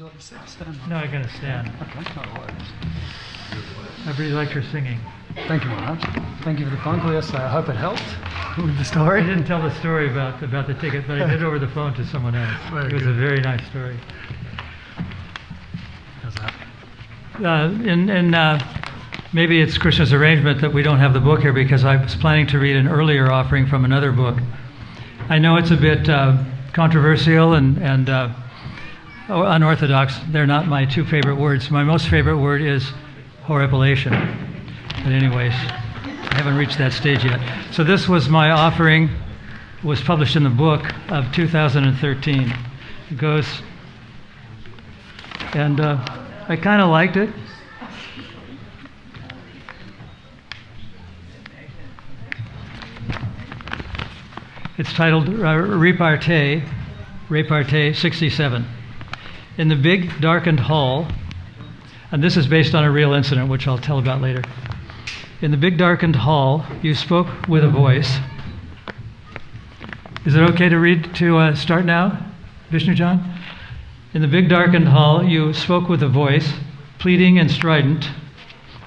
you like to sit or stand? No, I gotta stand. Okay, no worries. I really liked your singing. Thank you, Maharaj. Thank you for the phone call yesterday. I hope it helped with the story. I didn't tell the story about the ticket, but I did over the phone to someone else. It was a very nice story. How's that? Maybe it's Krishna's arrangement that we don't have the book here because I was planning to read an earlier offering from another book. I know it's a bit controversial and unorthodox. They're not my two favorite words. My most favorite word is horripilation. But anyways, I haven't reached that stage yet. So this was my offering, was published in the book of 2013. It goes, and I kind of liked it. It's titled Repartee 67. In the big darkened hall, and this is based on a real incident, which I'll tell about later. In the big darkened hall, you spoke with a voice. Is it okay to read, to start now, Vishnu John? In the big darkened hall, you spoke with a voice, pleading and strident,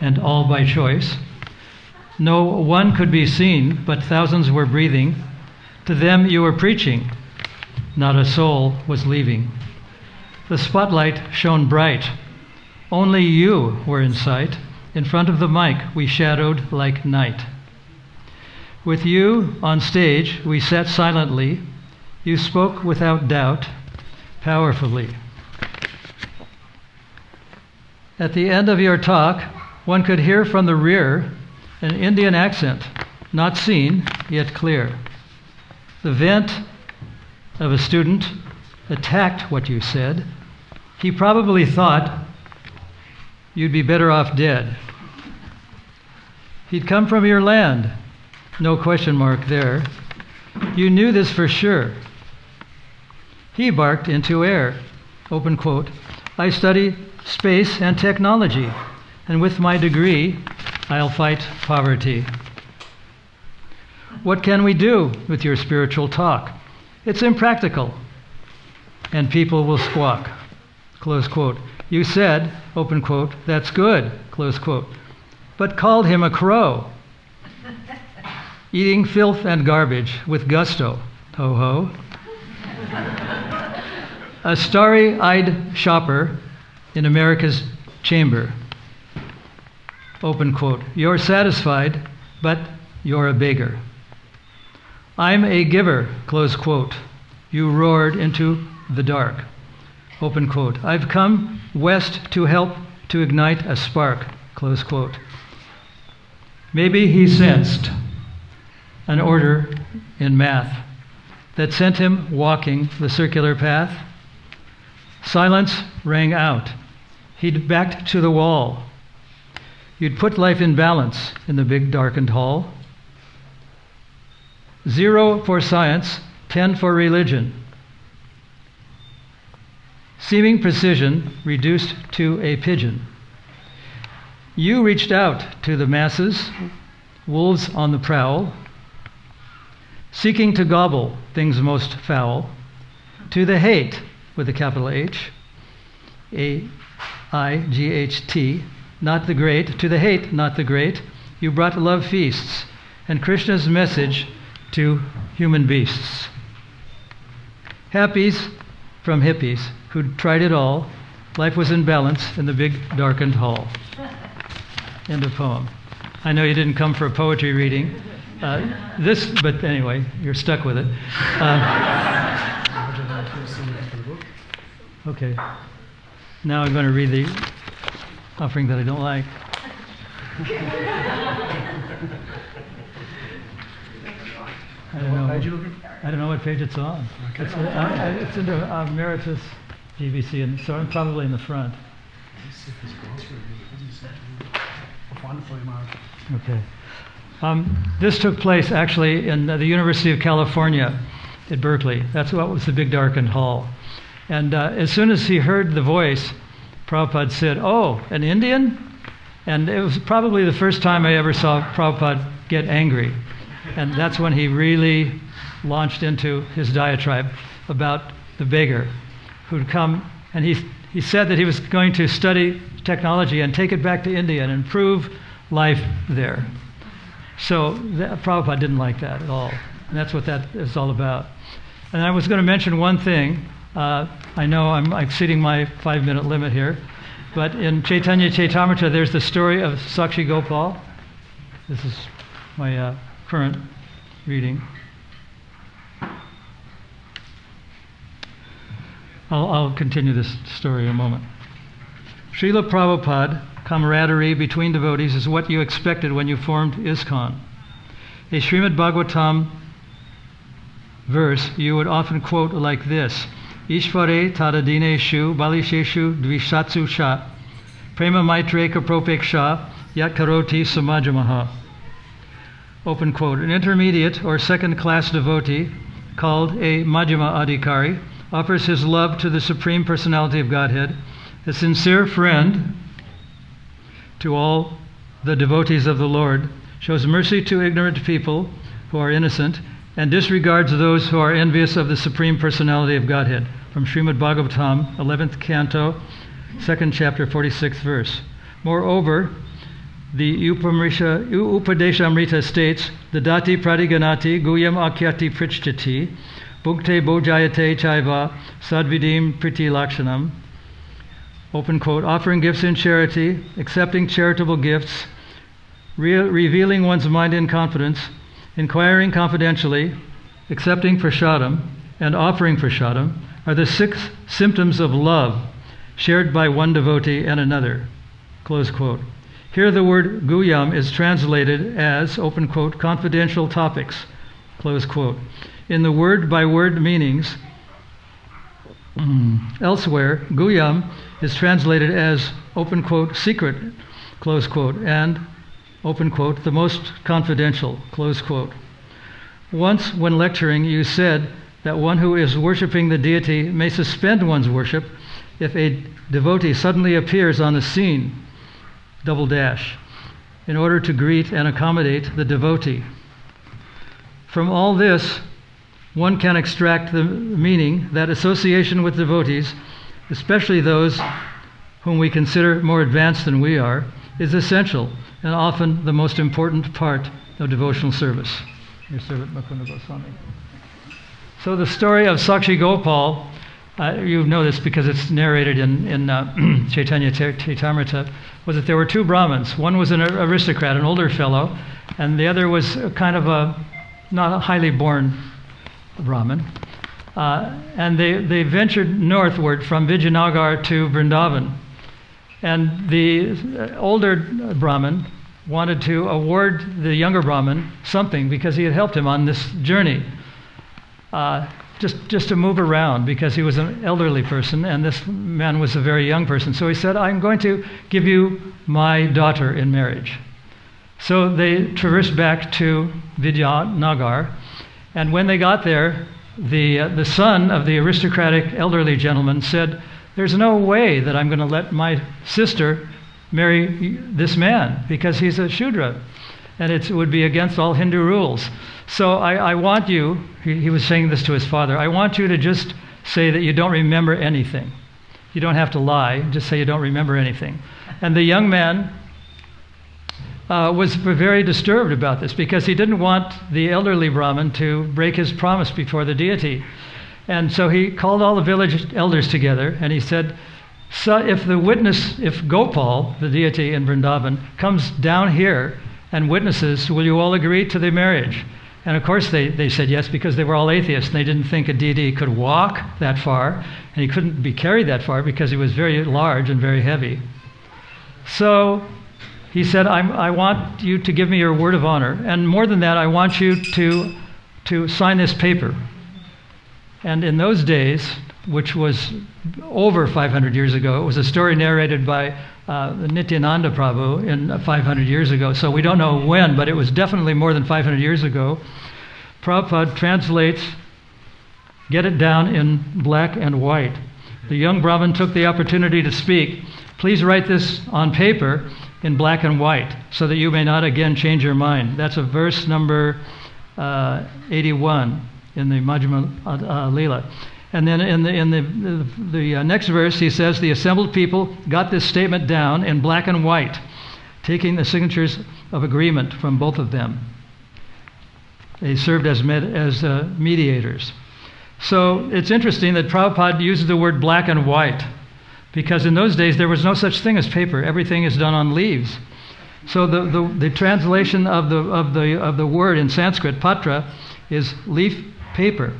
and all by choice. No one could be seen, but thousands were breathing. To them you were preaching, not a soul was leaving. The spotlight shone bright. Only you were in sight. In front of the mic we shadowed like night. With you on stage we sat silently. You spoke without doubt, powerfully. At the end of your talk, one could hear from the rear an Indian accent, not seen, yet clear. The vent of a student attacked what you said. He probably thought you'd be better off dead. He'd come from your land, no question mark there. You knew this for sure. He barked into air, open quote, I study space and technology, and with my degree, I'll fight poverty. What can we do with your spiritual talk? It's impractical, and people will squawk, close quote. You said, open quote, that's good, close quote, but called him a crow, eating filth and garbage with gusto, ho-ho. A starry-eyed shopper in America's chamber, open quote. You're satisfied, but you're a beggar. I'm a giver, close quote. You roared into the dark, open quote. I've come west to help to ignite a spark, close quote. Maybe he sensed an order in math that sent him walking the circular path. Silence rang out. He'd backed to the wall. You'd put life in balance in the big darkened hall. 0 for science, 10 for religion. Seeming precision reduced to a pigeon. You reached out to the masses, wolves on the prowl, seeking to gobble things most foul, to the hate, with a capital H, A-I-G-H-T, not the great, to the hate, not the great, you brought love feasts, and Krishna's message to human beasts. Happies from hippies who'd tried it all. Life was in balance in the big darkened hall. End of poem. I know you didn't come for a poetry reading. But anyway, you're stuck with it. Okay. Now I'm going to read the offering that I don't like. I don't know what page it's on. Okay. It's into Emeritus GBC, and so I'm probably in the front. Okay. This took place actually in the University of California at Berkeley. That's what was the big darkened hall. And as soon as he heard the voice, Prabhupada said, "Oh, an Indian?" And it was probably the first time I ever saw Prabhupada get angry. And that's when he really launched into his diatribe about the beggar who'd come And he said that he was going to study technology and take it back to India and improve life there. So Prabhupada didn't like that at all. And that's what that is all about. And I was going to mention one thing. I know I'm exceeding my 5-minute limit here. But in Chaitanya Chaitamrita, there's the story of Sakshi Gopal. This is my current reading. I'll continue this story in a moment. Srila Prabhupada, camaraderie between devotees is what you expected when you formed ISKCON. A Srimad Bhagavatam verse you would often quote like this: Ishvare tadadineshu balisheshu dvishatsu sha prema maitreka propeksha yat karoti samajamaha. Open quote. An intermediate or second-class devotee called a Majjhima Adhikari offers his love to the Supreme Personality of Godhead. A sincere friend to all the devotees of the Lord shows mercy to ignorant people who are innocent and disregards those who are envious of the Supreme Personality of Godhead. From Srimad Bhagavatam, 11th Canto, 2nd chapter, 46th verse. Moreover, the Upadeshamrita states, Dadati pradiganati guyam akyati prichchati bhukte bojayate chaiva sadvidim priti lakshanam. Open quote. Offering gifts in charity, accepting charitable gifts, revealing one's mind in confidence, inquiring confidentially, accepting prasadam, and offering prasadam are the 6 symptoms of love shared by one devotee and another. Close quote. Here the word guyam is translated as, open quote, confidential topics, close quote. In the word-by-word meanings, elsewhere, guyam is translated as, open quote, secret, close quote, and, open quote, the most confidential, close quote. Once, when lecturing, you said that one who is worshiping the deity may suspend one's worship if a devotee suddenly appears on the scene, double dash, in order to greet and accommodate the devotee. From all this, one can extract the meaning that association with devotees, especially those whom we consider more advanced than we are, is essential and often the most important part of devotional service. Your servant Mukunda Goswami. So the story of Sakshi Gopal, you know this because it's narrated in Chaitanya Chaitamrita, was that there were 2 Brahmins. One was an aristocrat, an older fellow, and the other was kind of not a highly born Brahmin. And they ventured northward from Vijayanagar to Vrindavan. And the older Brahmin wanted to award the younger Brahmin something because he had helped him on this journey. Just to move around, because he was an elderly person and this man was a very young person. So he said, I'm going to give you my daughter in marriage. So they traversed back to Vijayanagar, and when they got there, the son of the aristocratic elderly gentleman said, there's no way that I'm going to let my sister marry this man because he's a Shudra, and it would be against all Hindu rules. So I want you, he was saying this to his father, I want you to just say that you don't remember anything. You don't have to lie, just say you don't remember anything. And the young man was very disturbed about this because he didn't want the elderly Brahmin to break his promise before the deity. And so he called all the village elders together and he said, so if Gopal, the deity in Vrindavan, comes down here and witnesses, will you all agree to the marriage? And of course they said yes, because they were all atheists and they didn't think a deity could walk that far, and he couldn't be carried that far because he was very large and very heavy. So he said, I want you to give me your word of honor, and more than that, I want you to sign this paper. And in those days, which was over 500 years ago, it was a story narrated by Nityananda Prabhu in 500 years ago, so we don't know when, but it was definitely more than 500 years ago. Prabhupada translates, get it down in black and white. The young Brahmin took the opportunity to speak. Please write this on paper in black and white so that you may not again change your mind. That's a verse number 81 in the Majjhima Leela. And then in the next verse, he says, the assembled people got this statement down in black and white, taking the signatures of agreement from both of them. They served as mediators. So it's interesting that Prabhupada uses the word black and white, because in those days there was no such thing as paper. Everything is done on leaves. So the translation of the word in Sanskrit, patra, is leaf paper.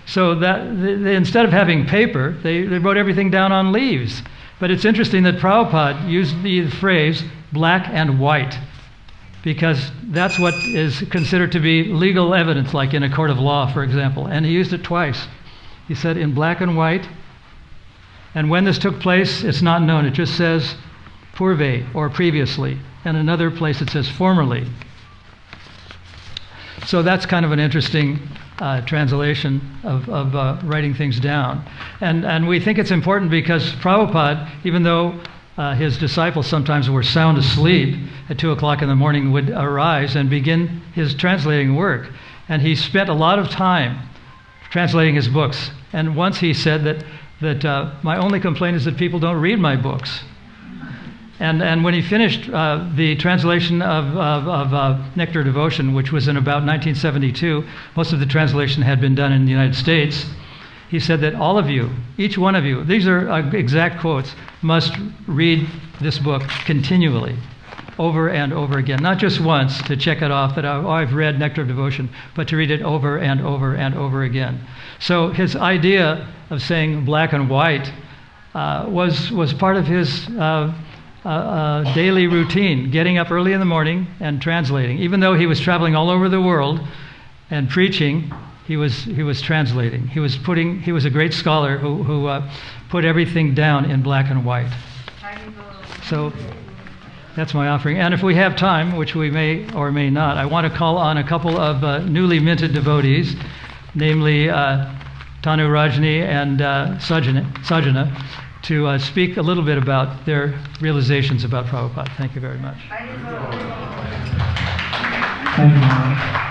So that instead of having paper, they wrote everything down on leaves. But it's interesting that Prabhupada used the phrase black and white, because that's what is considered to be legal evidence, like in a court of law, for example. And he used it twice. He said in black and white. And when this took place, it's not known. It just says purve, or previously. And another place it says formerly. So that's kind of an interesting translation of writing things down. And we think it's important because Prabhupada, even though his disciples sometimes were sound asleep at 2 o'clock in the morning, would arise and begin his translating work. And he spent a lot of time translating his books. And once he said that my only complaint is that people don't read my books. And when he finished the translation of Nectar Devotion, which was in about 1972, most of the translation had been done in the United States, he said that all of you, each one of you, these are exact quotes, must read this book continually, over and over again. Not just once to check it off that I've read Nectar of Devotion, but to read it over and over and over again. So his idea of saying black and white was part of his daily routine, getting up early in the morning and translating. Even though he was traveling all over the world and preaching, he was translating. He was a great scholar who put everything down in black and white. So that's my offering. And if we have time, which we may or may not, I want to call on a couple of newly minted devotees, namely Tanu Rajni and Sajana, to speak a little bit about their realizations about Prabhupada. Thank you very much. Thank you.